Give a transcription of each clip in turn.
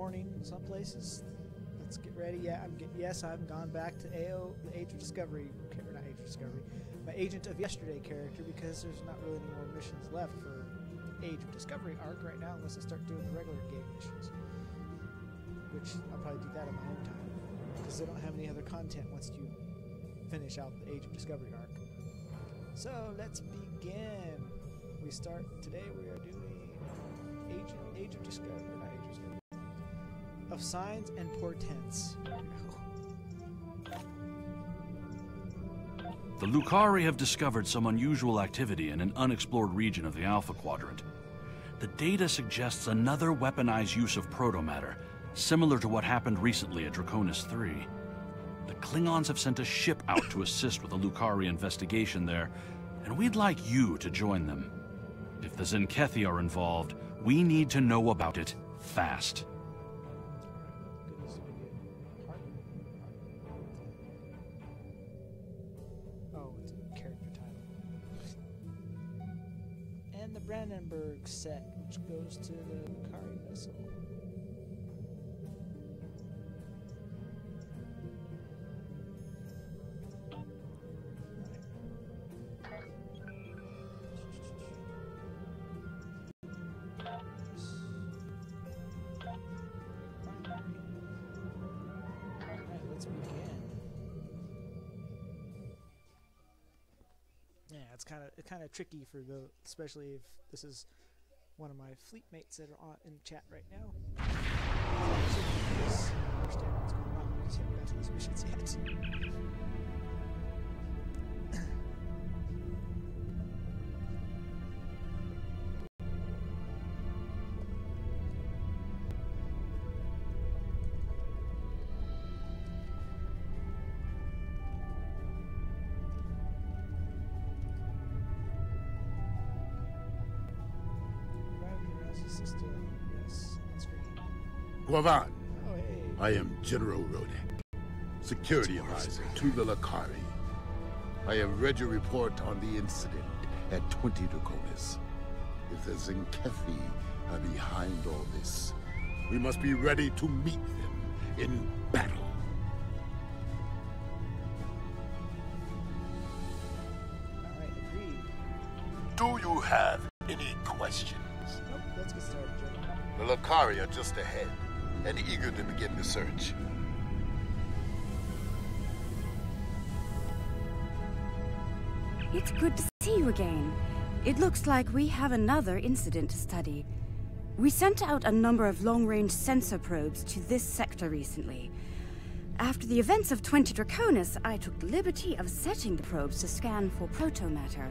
morning in some places. Let's get ready. Yeah, I've gone back to AO, the Age of Discovery, not Age of Discovery, my Agent of Yesterday character, because there's not really any more missions left for Age of Discovery arc right now, unless I start doing the regular game missions, which I'll probably do that on my own time, because they don't have any other content once you finish out the Age of Discovery arc. So let's begin. We start today. We are doing Age of Discovery, not Age of Discovery, of Signs and Portents. There we go. The Lucari have discovered some unusual activity in an unexplored region of the Alpha Quadrant. The data suggests another weaponized use of protomatter, similar to what happened recently at Draconis 3. The Klingons have sent a ship out to assist with the Lucari investigation there, and we'd like you to join them. If the Zenkethi are involved, we need to know about it fast. Oh, it's a character title. And the Brandenburg set, which goes to the Lucari vessel. It's kind of tricky for especially if this is one of my fleet mates that are in chat right now. I understand what's going on. We just haven't got to these missions yet. Guavan, Oh, hey. I am General Rodek, security advisor to the Lucari. I have read your report on the incident at 20 Draconis. If the Zenkethi are behind all this, we must be ready to meet them in battle. Alright, agreed. Do you have any questions? Nope, let's get started, General. The Lucari are just ahead and eager to begin the search. It's good to see you again. It looks like we have another incident to study. We sent out a number of long-range sensor probes to this sector recently. After the events of 20 Draconis, I took the liberty of setting the probes to scan for protomatter.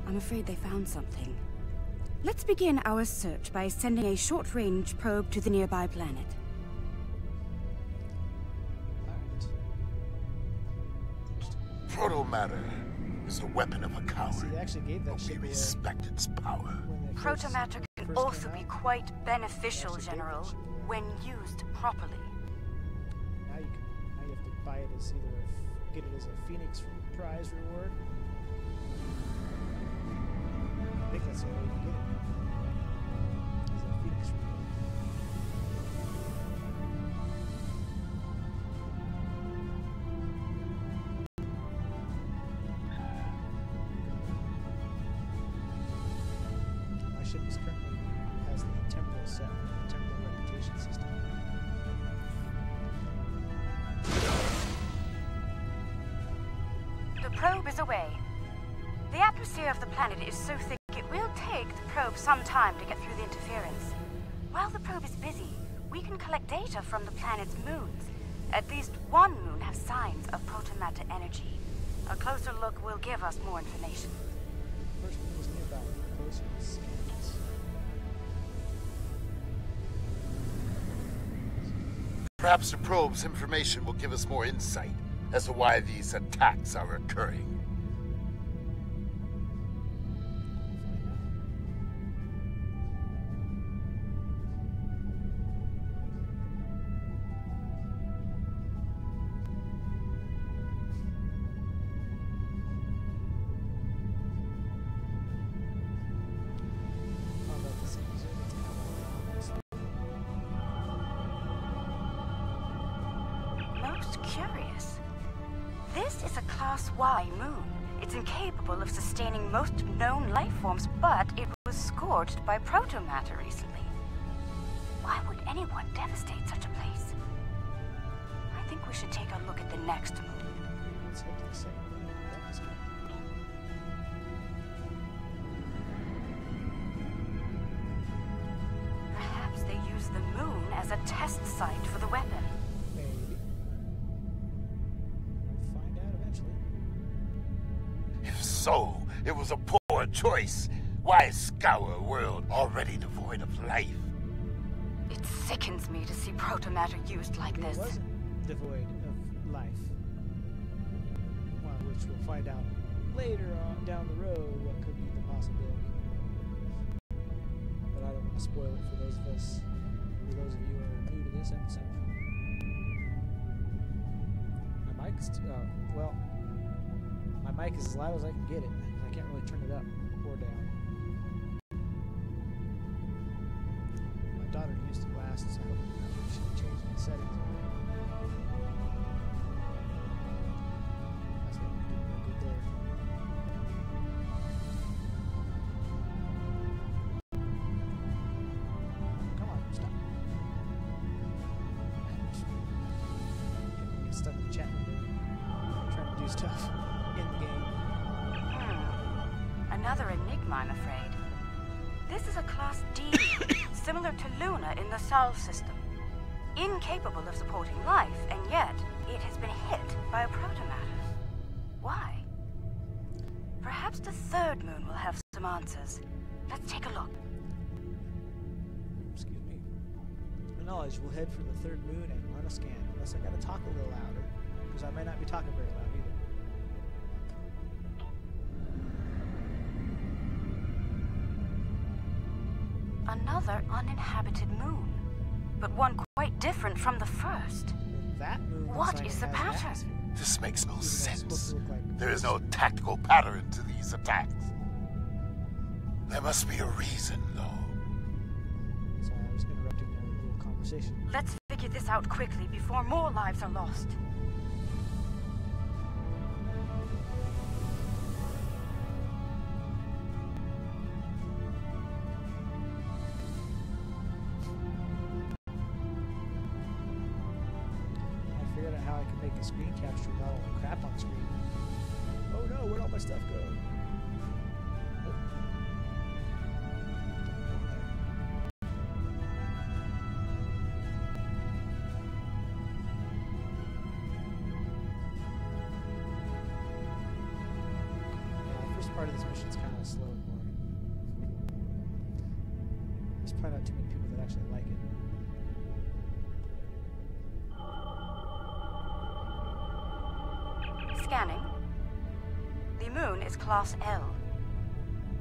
I'm afraid they found something. Let's begin our search by sending a short-range probe to the nearby planet. Protomatter is the weapon of a coward, See, they actually gave that but we ship away respect its power. when they first Protomatter can came also be out. quite beneficial, Actually gave that General, ship away. when used properly. Now you have to buy it as either get it as a Phoenix prize reward. I think that's the only way you can get it. As a Phoenix reward. My ship is currently has the temporal set, the temporal reputation system. The probe is away. The atmosphere of the planet is so thick it will take the probe some time to get through the interference. While the probe is busy, we can collect data from the planet's moons. At least one moon has signs of protomatter energy. A closer look will give us more information. First one was nearby. Closer scans. Perhaps the probe's information will give us more insight as to why these attacks are occurring. How about this episode? It's curious. This is a Class Y moon. It's incapable of sustaining most known life forms, but it was scorched by protomatter recently. Why would anyone devastate such a place? I think we should take a look at the next moon. Let's head to the second moon. That's good. Perhaps they use the moon as a test site for the weapon. Maybe. We'll find out eventually. If so, it was a poor choice. Why scour a world already devoid of life? It sickens me to see protomatter used like It this. wasn't devoid of life. Well, which we'll find out later on down the road what could be the possibility. But I don't want to spoil it for those of us, for those of you who are new to this episode. My mic's well, my mic is as loud as I can get it. I can't really turn it up or down. My daughter used the glasses. I hope she can change the settings. That's what we're doing real good there. Come on, stop. Get stuck in the chat window. Trying to do stuff in the game. Another enigma, I'm afraid. This is a Class D, similar to Luna in the Sol system. Incapable of supporting life, and yet it has been hit by a protomatter. Why? Perhaps the third moon will have some answers. Let's take a look. Excuse me. To my knowledge, we'll head for the third moon and run a scan, unless I gotta talk a little louder, because I might not be talking very loud either. Another uninhabited moon, but one quite different from the first. That moon looks What like is it the has an pattern? atmosphere. This makes no Even though it's supposed sense. to look like There is no tactical pattern to these attacks. There must be a reason, though. Sorry, I was interrupting their little conversation. Let's figure this out quickly before more lives are lost. I figured out how I can make a screen capture without all the crap on screen. Oh no, where'd all my stuff go? Oh. Don't go there. Yeah, the first part of this mission's kind of slow and boring. There's probably not too many people that actually like it. Scanning. The moon is Class L.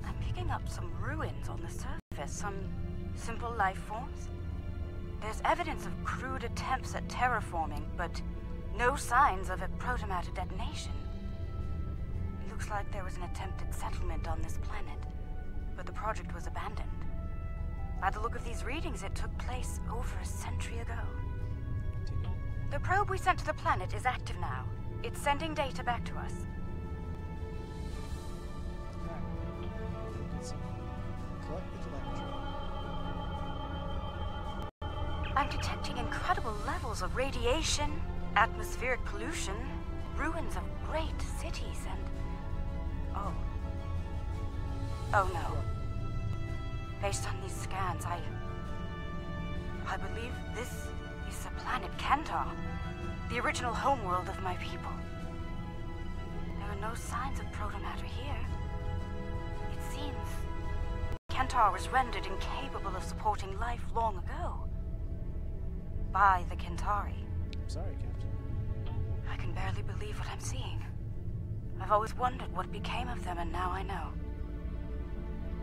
I'm picking up some ruins on the surface, some simple life forms. There's evidence of crude attempts at terraforming, but no signs of a protomatter detonation. It looks like there was an attempted settlement on this planet, but the project was abandoned. By the look of these readings, it took place over a century ago. Continue. The probe we sent to the planet is active now. It's sending data back to us. Alright. Get some. Collect the telemetry. I'm detecting incredible levels of radiation, atmospheric pollution, ruins of great cities, and... Oh no. Based on these scans, I believe this is the planet Kantar, the original homeworld of my people. There are no signs of protomatter here. It seems Kantar was rendered incapable of supporting life long ago. By the Kentari. I'm sorry, Captain. I can barely believe what I'm seeing. I've always wondered what became of them, and now I know.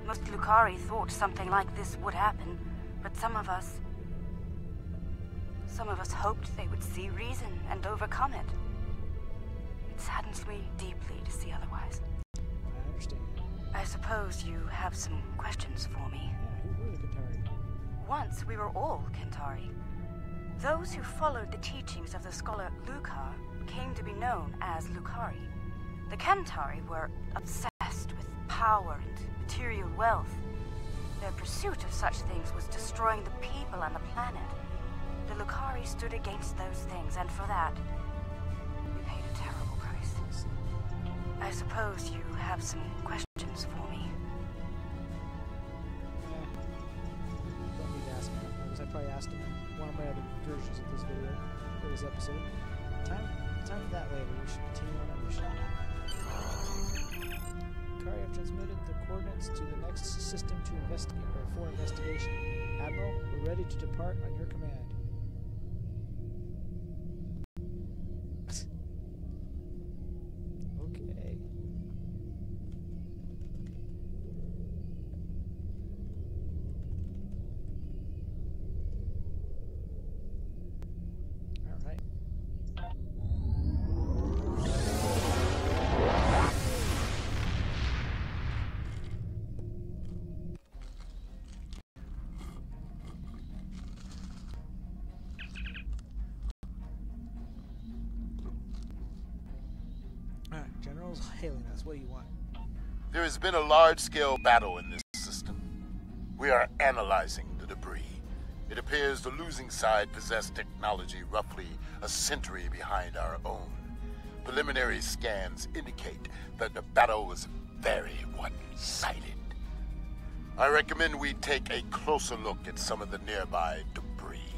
Most Lucari thought something like this would happen, but some of us hoped they would see reason and overcome it. It saddens me deeply to see otherwise. I understand. I suppose you have some questions for me. Yeah, who were the Kentari? Once we were all Kentari. Those who followed the teachings of the scholar Lucar came to be known as Lucari. The Centauri were obsessed with power and material wealth. Their pursuit of such things was destroying the people and the planet. The Lucari stood against those things, and for that, we paid a terrible price. I suppose you have some questions for me. Don't need to ask him, because I probably asked him in one of my other versions of this video, or this episode. Time for that later. We should continue on our mission. Kari, have transmitted the coordinates to the next system to investigate, or for investigation. Admiral, we're ready to depart on your command. Okay. All right. Alright, General's hailing us. What do you want? There has been a large-scale battle in this system. We are analyzing the debris. It appears the losing side possessed technology roughly a century behind our own. Preliminary scans indicate that the battle was very one-sided. I recommend we take a closer look at some of the nearby debris.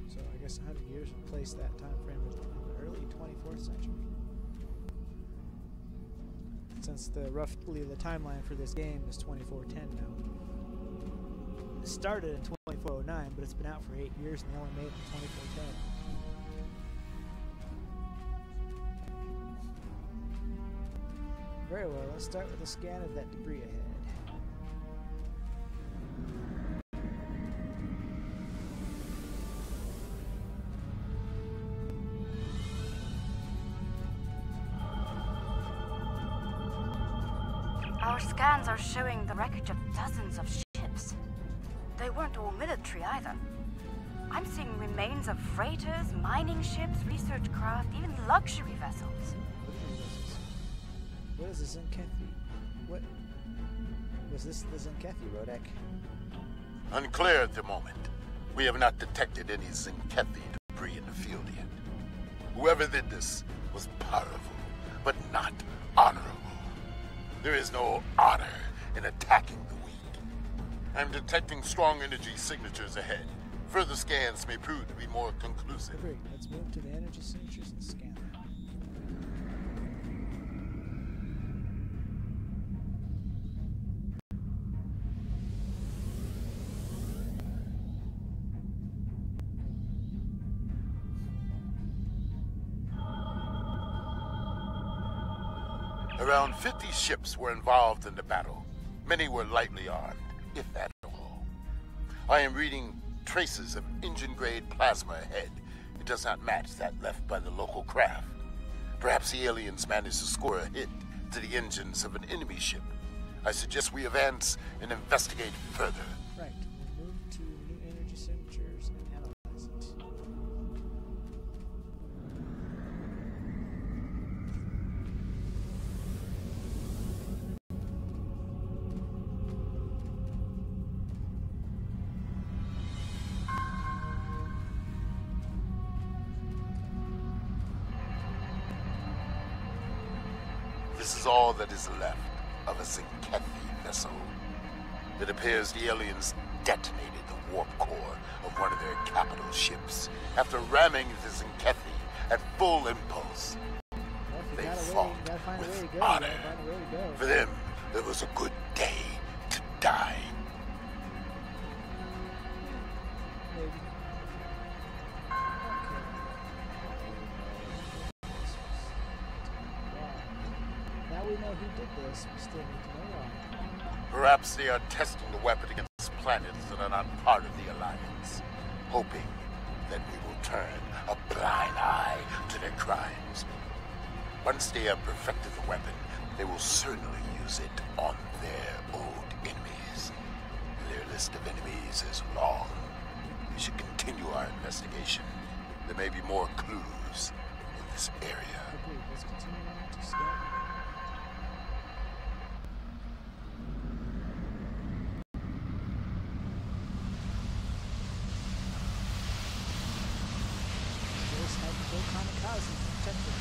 So I guess 100 years would place that time frame in the early 24th century. Since roughly the timeline for this game is 2410 now. It started in 2409, but it's been out for 8 years and they only made it in 2410. Very well, let's start with a scan of that debris ahead. Our scans are showing the wreckage of dozens of ships. They weren't all military either. I'm seeing remains of freighters, mining ships, research craft, even luxury vessels. What is the Zenkethi? What? Was this the Zenkethi, Rodek? Unclear at the moment. We have not detected any Zenkethi debris in the field yet. Whoever did this was powerful, but not honorable. There is no honor in attacking the weak. I'm detecting strong energy signatures ahead. Further scans may prove to be more conclusive. Great, let's move to the energy signatures and scan them. Around 50 ships were involved in the battle. Many were lightly armed, if at all. I am reading traces of engine-grade plasma ahead. It does not match that left by the local craft. Perhaps the aliens managed to score a hit to the engines of an enemy ship. I suggest we advance and investigate further. Right, we'll move to new energy signatures and analyze it. This is all that is left of a Zenkethi vessel. It appears the aliens detonated the warp core of one of their capital ships after ramming the Zenkethi at full impulse. Well, if They you fought gotta find a way with to go. honor. You gotta find a way to go. For them, it was a good day to die. Maybe. Okay. Now we know who did this. We still need to know why. Perhaps they are testing the weapon against planets that are not part of the Alliance, hoping that we will turn a blind eye to their crimes. Once they have perfected the weapon, they will certainly use it on their old enemies. Their list of enemies is long We should continue our investigation. There may be more clues in this area. Okay, let's continue on to scout. Just have to go kamikaze protected.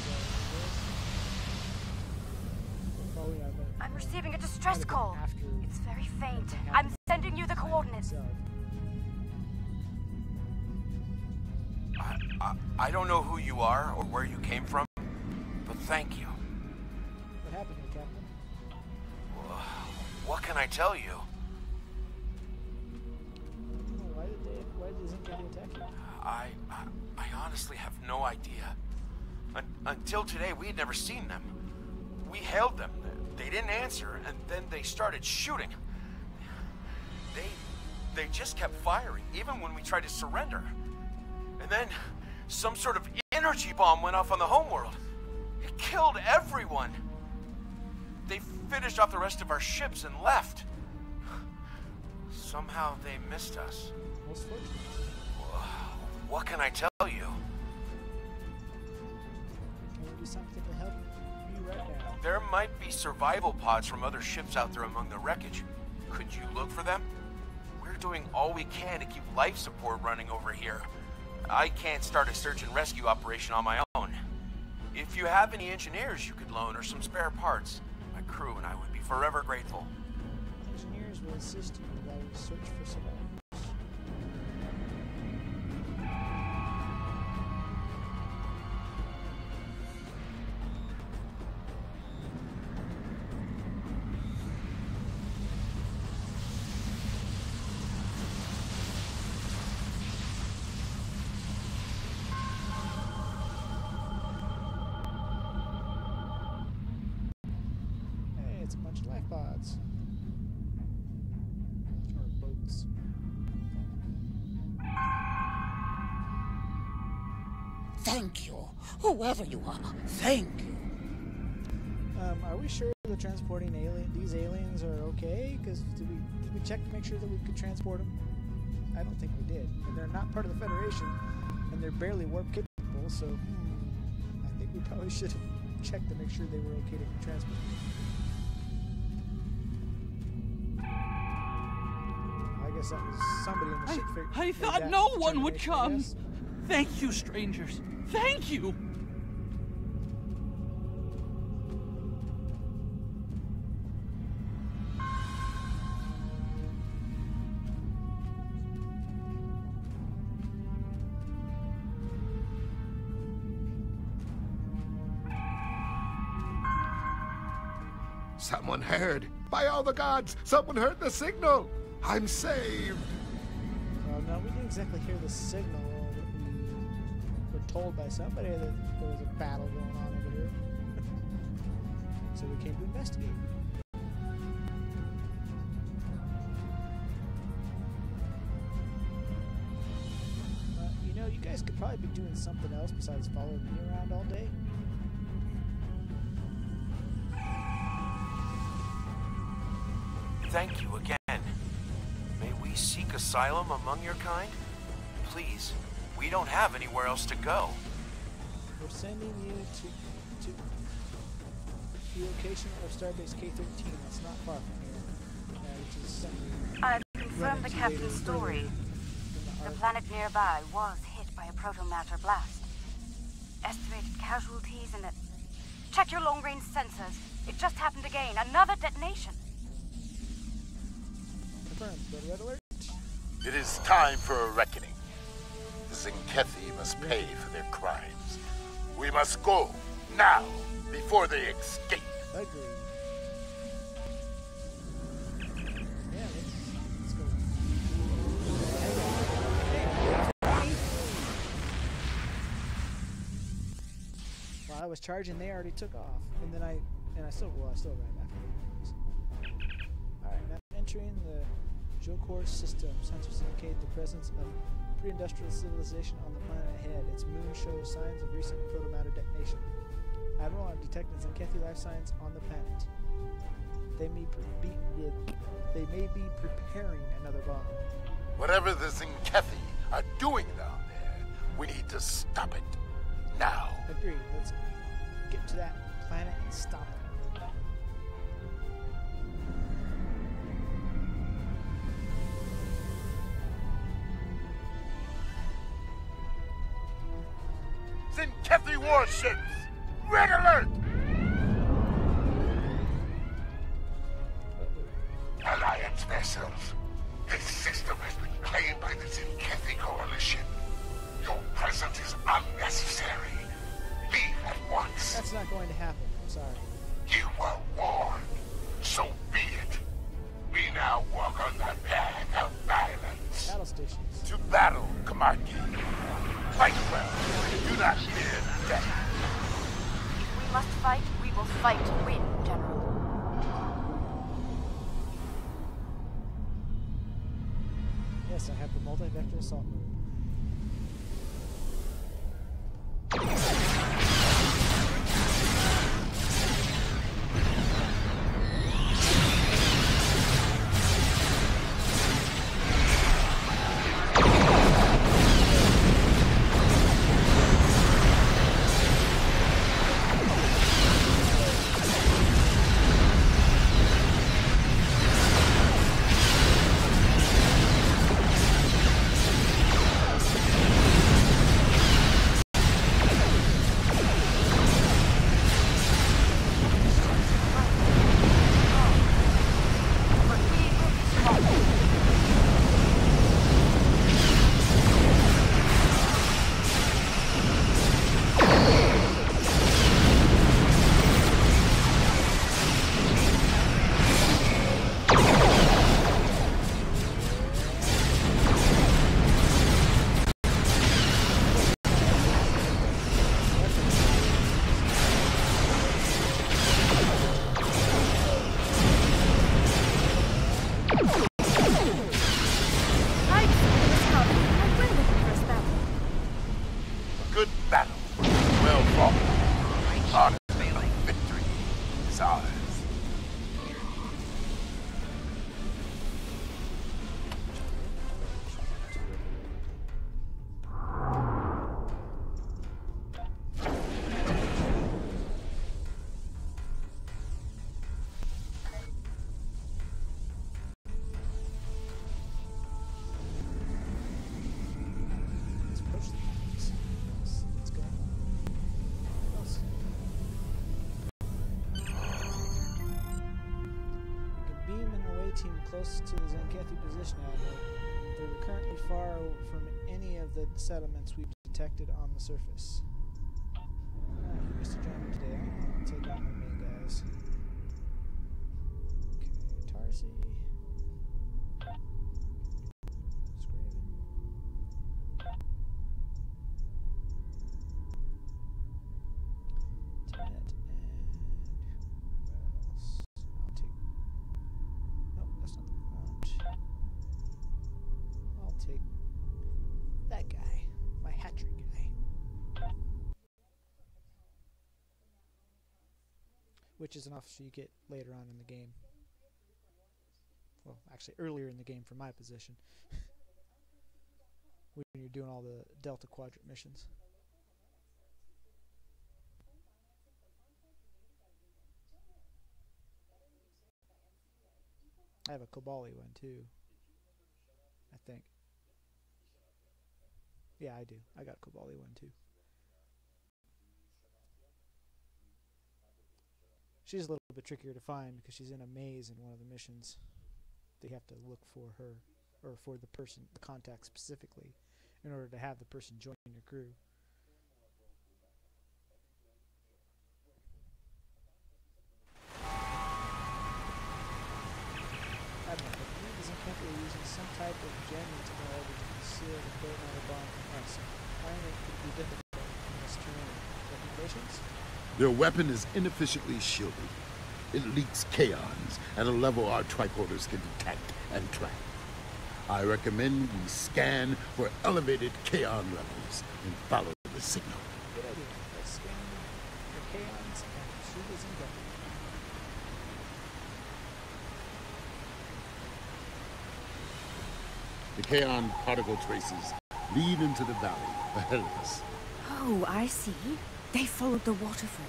I'm receiving a distress call. After It's very faint. I'm sending you the coordinates. I don't know who you are or where you came from, but thank you. What happened here, Captain? What can I tell you? Why did Zinkethi attack you? I honestly have no idea. Until today, we had never seen them. We hailed them. They didn't answer, and then they started shooting. They just kept firing, even when we tried to surrender. And then some sort of energy bomb went off on the homeworld. It killed everyone. They finished off the rest of our ships and left. Somehow they missed us. Most fortunate. What can I tell you? Can we do something to help you right now? There might be survival pods from other ships out there among the wreckage. Could you look for them? We're doing all we can to keep life support running over here. I can't start a search and rescue operation on my own. If you have any engineers you could loan or some spare parts, my crew and I would be forever grateful. Engineers will assist you while you search for survivors. It's a bunch of life pods. Or boats. Thank you, whoever you are. Thank you. Are we sure the transporting these aliens are okay? Because did we check to make sure that we could transport them? I don't think we did. And they're not part of the Federation, and they're barely warp capable. So I think we probably should have checked to make sure they were okay to be transported. I guess that was somebody in the ship. I thought no one would come. Thank you, strangers. Thank you. Someone heard. By all the gods, someone heard the signal. I'm saved. Well, no, we didn't exactly hear the signal. We were told by somebody that there was a battle going on over here. So we came to investigate. You know, you guys could probably be doing something else besides following me around all day. Thank you again. May we seek asylum among your kind? Please, we don't have anywhere else to go. We're sending you to the location of Starbase K-13. That's not far from here. Which is something I've confirmed the captain's story. The planet nearby was hit by a proto-matter blast. Estimated casualties in it. Check your long-range sensors. It just happened again. Another detonation. confirmed. Red alert. It is time for a reckoning. The Zinkethi must pay for their crimes. We must go, now, before they escape. Agreed. Yeah, let's go. While I was charging, they already took off. And then I still arrived after. Alright, now entering the Jokor system. Sensors indicate the presence of pre-industrial civilization on the planet ahead. Its moon shows signs of recent proto-matter detonation. Admiral, I'm detecting Zinkethi life signs on the planet. They may be preparing another bomb. Whatever the Zenkethi are doing down there, we need to stop it. Now. Agreed. Let's get to that planet and stop it. Zenkethi warships! Red alert! Alliance vessels. This system has been claimed by the Zenkethi Coalition. Your presence is unnecessary. Leave at once. That's not going to happen. I'm sorry. You were warned. So be it. We now walk on the path of violence. Battle stations. To battle, Kamarki. Fight well. Do not fear death. If we must fight, we will fight to win, General. Yes, I have the multi-vector assault mode. Close to the Zenkethi position outlet. They're currently far from any of the settlements we've detected on the surface. He missed a joiner today. I'll take out my main guys. Okay, Tarsi. Scraven. Tenet and who else? I'll take. Nope, that's not the one I want. I'll take that guy, my hatchery guy. Which is an officer you get later on in the game. Well, actually earlier in the game for my position. When you're doing all the Delta Quadrant missions. I have a Kobali one too, I think. Yeah, I do. I got a Kobali one too. She's a little bit trickier to find because she's in a maze in one of the missions. They have to look for her, or for the person, the contact specifically, in order to have the person join your crew. I don't know, but the Zenkethi are using some type of jamming technology to conceal the proton bomb from us. Finding it could be difficult in this terrain. Recommendations? Their weapon is inefficiently shielded. It leaks kaons at a level our tricorders can detect and track. I recommend we scan for elevated kaon levels and follow the signal. Good idea. Let's scan for kaons and pursue the Zenkethi. The Kaon particle traces lead into the valley ahead of us. Oh, I see. They followed the waterfall.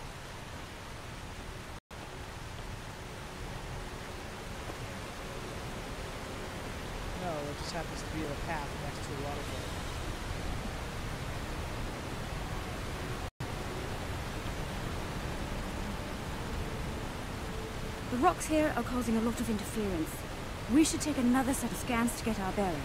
No, it just happens to be a path next to a waterfall. The rocks here are causing a lot of interference. We should take another set of scans to get our bearings.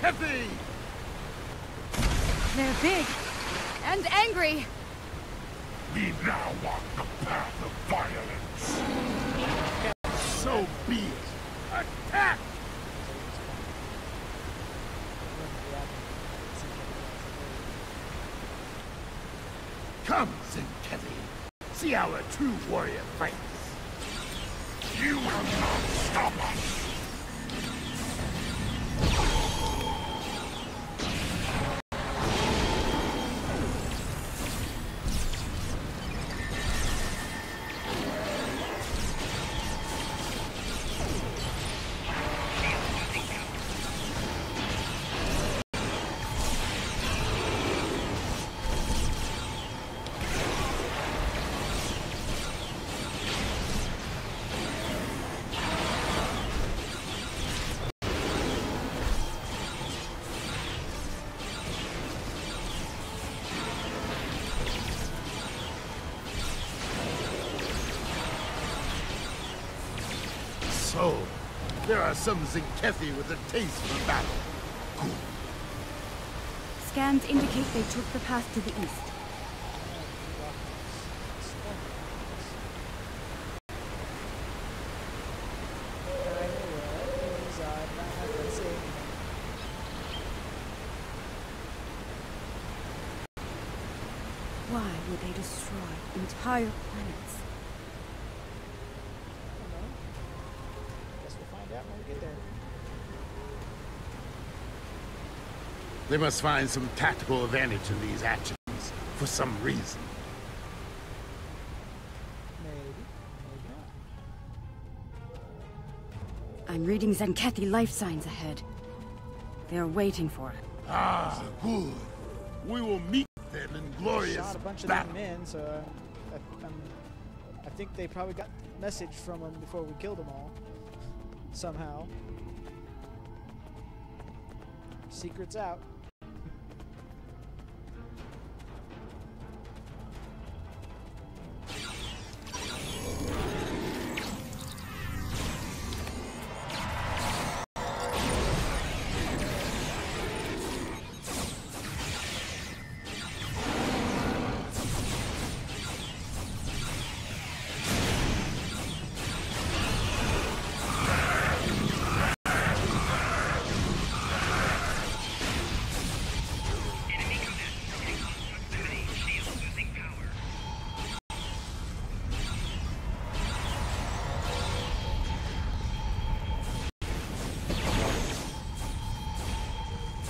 Kefi! They're big and angry. We now walk the path of violence. So be it. Attack! Come, Zenkethi. See our true warrior fights. You will not stop us. So, there are some Zenkethi with a taste for battle. Cool. Scans indicate they took the path to the east. Why would they destroy entire planets? Guess we'll find out when we get there. They must find some tactical advantage in these actions, for some reason. Maybe. Maybe not. I'm reading Zenkethi life signs ahead. They're waiting for it. Ah, good. We will meet them in glorious Shot a bunch of battle. them in, so I think they probably got the message from them before we killed them all. Somehow. Secrets out.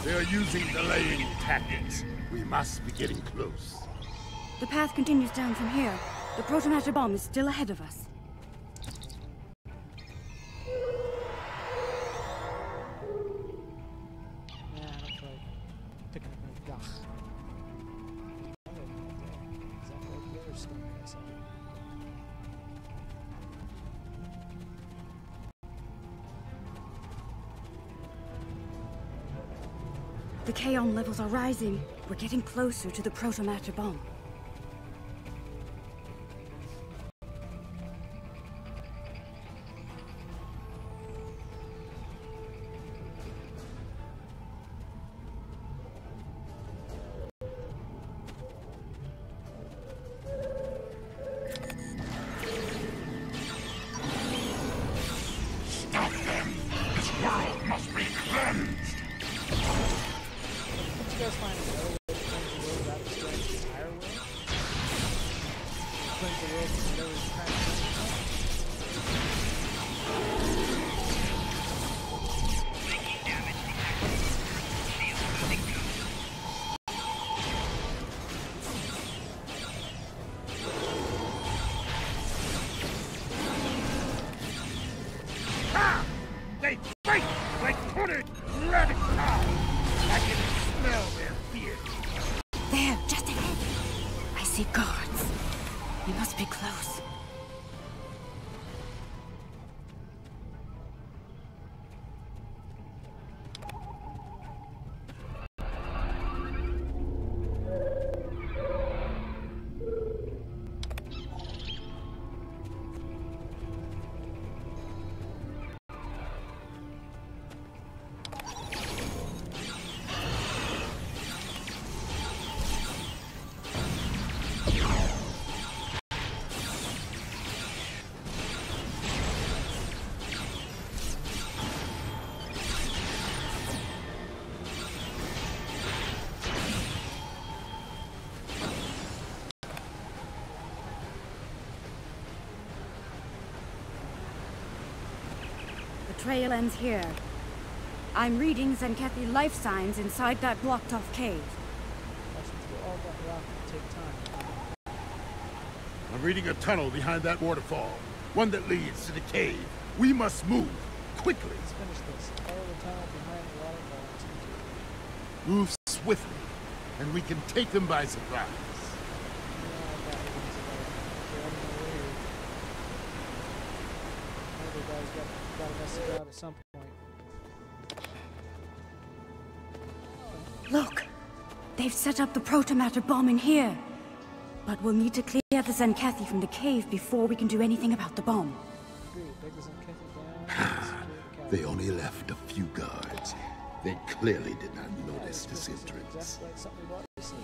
They are using delaying tactics. We must be getting close. The path continues down from here. The protomatter bomb is still ahead of us. Nah, not quite. Picking up my gach. Is that right there or stone castle? The Kaon levels are rising. We're getting closer to the protomatter bomb. They were trying to They fight like cornered rabbit cows. I can smell their fear. There, just ahead. I see guards. We must be close. The trail ends here. I'm reading Zenkethy life signs inside that blocked-off cave. Russians will all that rock and take time. I'm reading a tunnel behind that waterfall. One that leads to the cave. We must move. Quickly. Let's finish this. Follow the tunnel behind the waterfall and see. Move swiftly, and we can take them by surprise. Gotta mess it out at some point. Look! They've set up the protomatter bomb in here. But we'll need to clear the Zenkethy from the cave before we can do anything about the bomb. Take the Zenkethy down and secure the cavern. They only left a few guards. They clearly did not notice this entrance. Exactly like something we've already seen.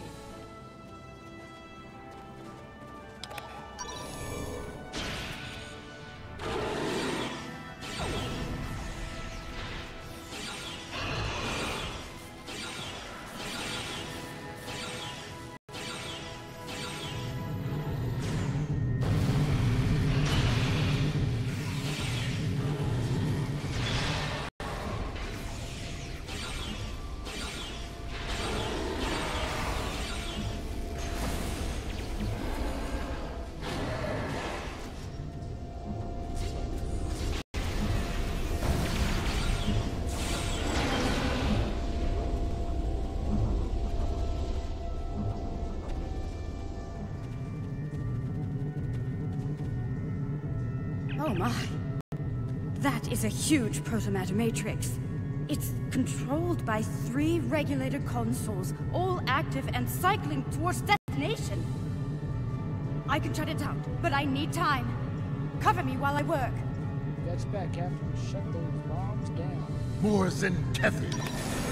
Oh my. That is a huge protomatter matrix. It's controlled by 3 regulator consoles, all active and cycling towards destination. I can shut it down, but I need time. Cover me while I work. Gotcha back, Captain. Shut those bombs down. More Zenkethy!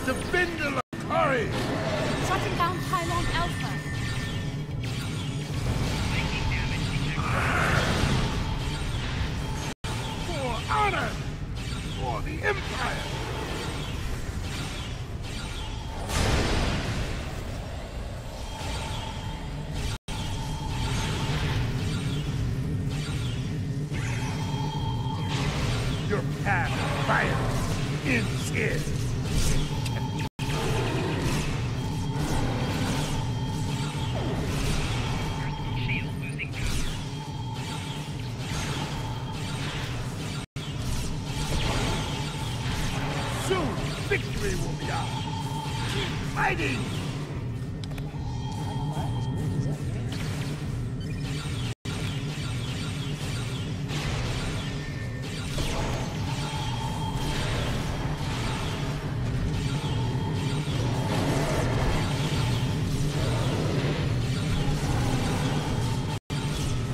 Defend the Lakari! Shutting down Pylon Alpha. For honor! For the Empire! Your path of violence ends here. Soon, victory will be ours. Keep fighting!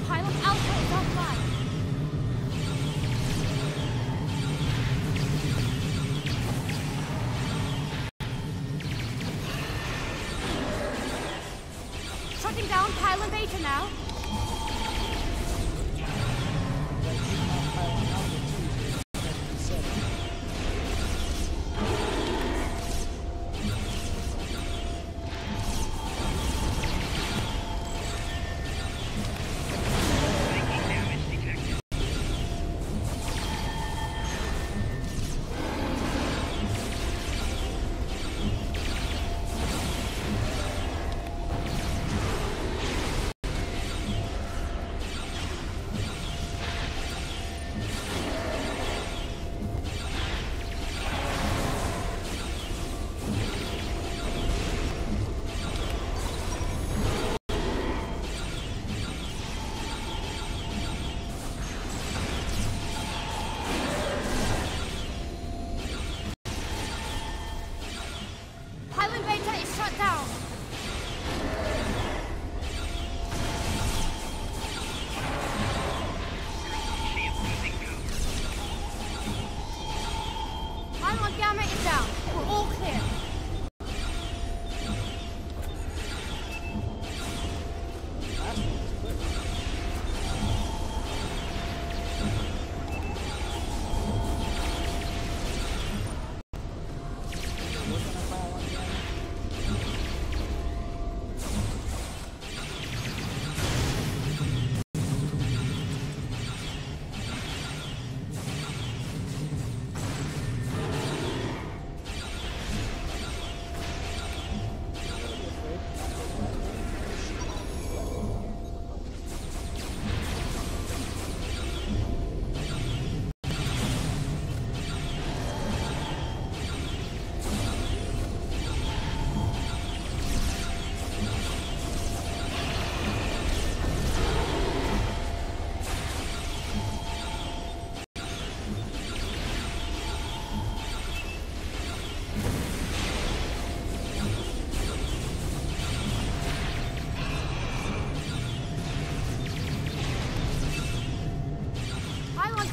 Pylon Alpha is offline. Shutting down Pylon Beta now.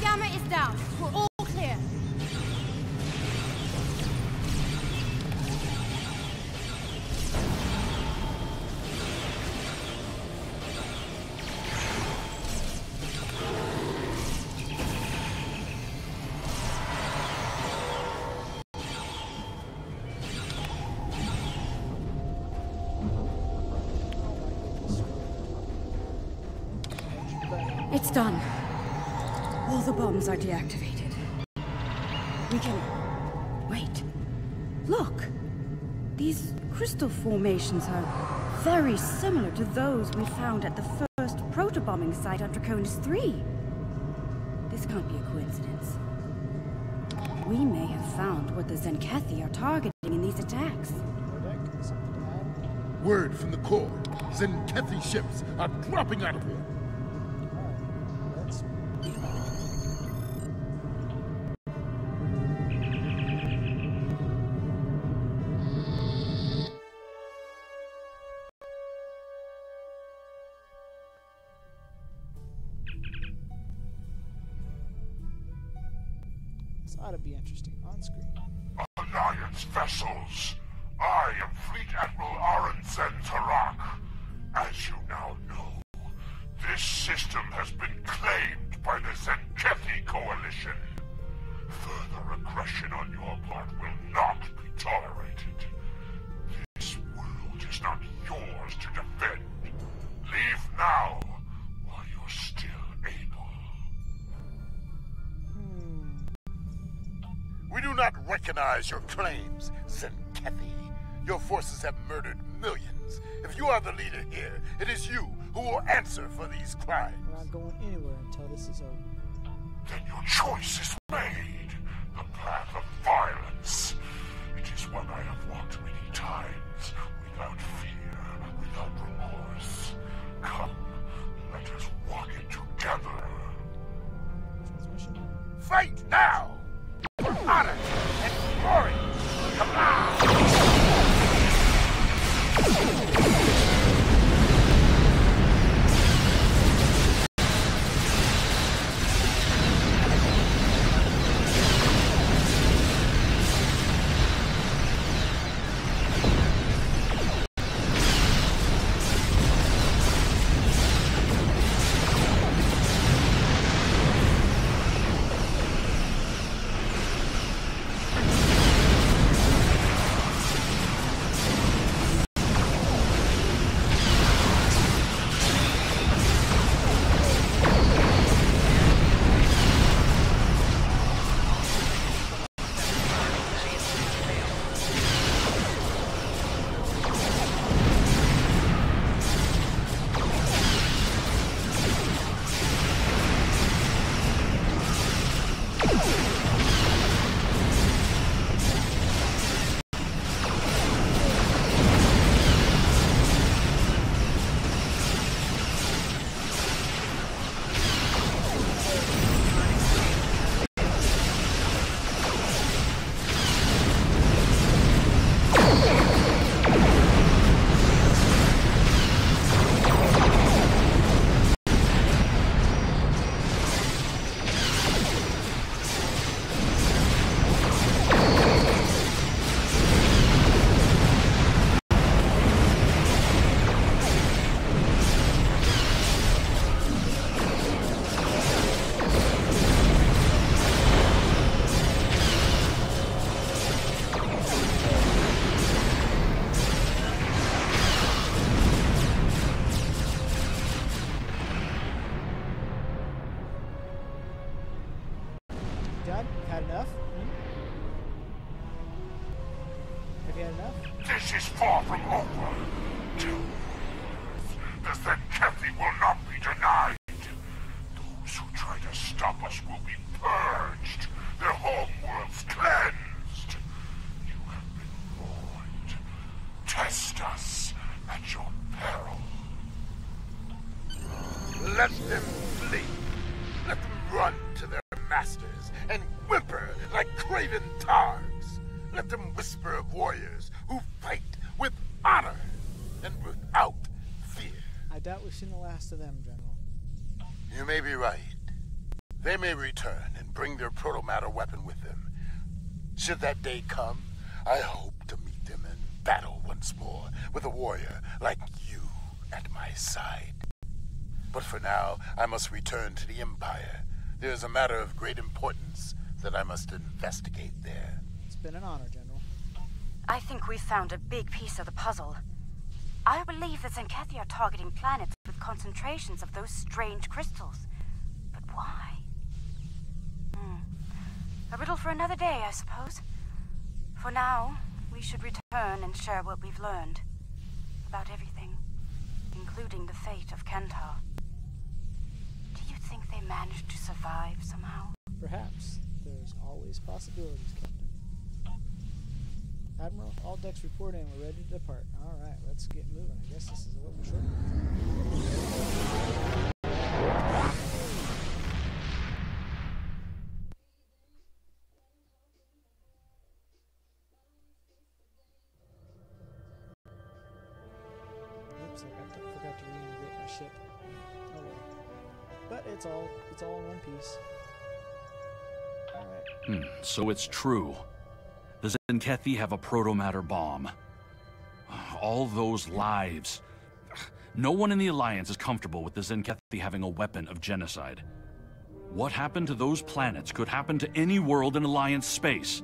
Gamma is down. We're all clear. It's done. All the bombs are deactivated. We can... Wait. Look! These crystal formations are very similar to those we found at the first proto-bombing site on Draconis 3. This can't be a coincidence. We may have found what the Zenkethi are targeting in these attacks. Word from the core. Zenkethi ships are dropping out of here. This ought to be interesting on screen. Alliance vessels, I am Fleet Admiral Arenzen Tarak. As you now know, this system has been claimed by the Zenkethi Coalition. Further aggression on your part will not be tolerated. This world is not yours to defend. Leave now, while you're still able. We do not recognize your claims, Zenkethi. Your forces have murdered millions. If you are the leader here, it is you who will answer for these crimes. We're not going anywhere until this is over. Then your choice is made. The path of violence. It is one I have walked many times, without fear, without remorse. Come, let us walk it together. Transmission. Fight now! For honor and glory! Come on! Done? Had enough? Have you had enough? This is far from over. The Zenkethi will not be denied. Those who try to stop us will be purged, their homeworlds cleansed. You have been warned. Test us at your peril. Let them flee. Let them run to their masters and whimper like craven targs. Let them whisper of warriors who fight with honor and without fear. I doubt we've seen the last of them, General. You may be right. They may return and bring their protomatter weapon with them. Should that day come, I hope to meet them in battle once more with a warrior like you at my side. But for now, I must return to the Empire. There is a matter of great importance that I must investigate there. It's been an honor, General. I think we've found a big piece of the puzzle. I believe the Zenkethi are targeting planets with concentrations of those strange crystals. But why? A riddle for another day, I suppose. For now, we should return and share what we've learned. About everything, including the fate of Kentar. Do you think they managed to survive somehow? Perhaps. There's always possibilities, Captain. Admiral, all decks report in. We're ready to depart. Alright, let's get moving. I guess this is what we're shooting for. Oops, I forgot to reintegrate my ship. Oh well. But it's all in one piece. Alright. So it's true. The Zenkethi have a protomatter bomb. All those lives. No one in the Alliance is comfortable with the Zenkethi having a weapon of genocide. What happened to those planets could happen to any world in Alliance space.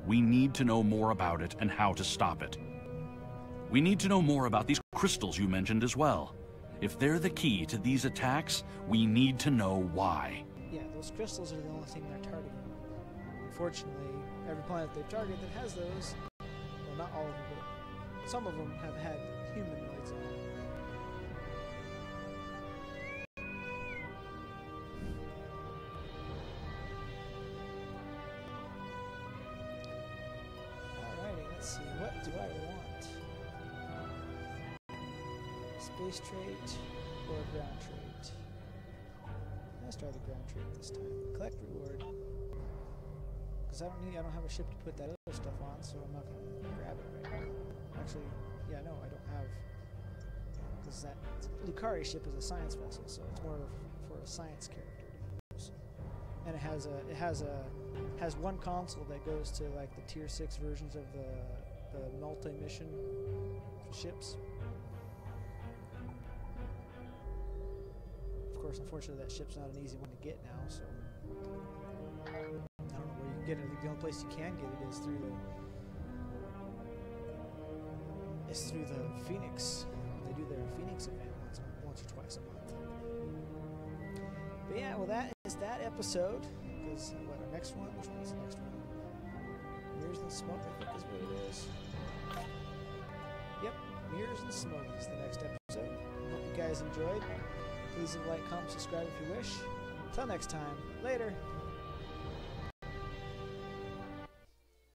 We need to know more about it and how to stop it. We need to know more about these crystals you mentioned as well. If they're the key to these attacks, we need to know why. Yeah, those crystals are the only thing they're targeting. Unfortunately, every planet they've targeted that has those, well, not all of them, but some of them have had humanoids on them. Alrighty, let's see. What do I want? Space trait or ground trait? Let's try the ground trait this time. Collect reward. Because I don't have a ship to put that other stuff on, so I'm not going to grab it right now. Actually, yeah, no, I don't have. Because that Lucari ship is a science vessel, so it's more for a science character to use. And it has one console that goes to like the tier 6 versions of the multi-mission ships. Of course, unfortunately, that ship's not an easy one to get now, so I don't know where you can get it. The only place you can get it is through the Phoenix. They do their Phoenix event once or twice a month. But yeah, well, that is that episode. Because what, our next one? Which one is the next one? Mirrors and Smoke, I think is what it is. Yep, Mirrors and Smoke is the next episode. Hope you guys enjoyed. Please like, comment, subscribe if you wish. Until next time, later.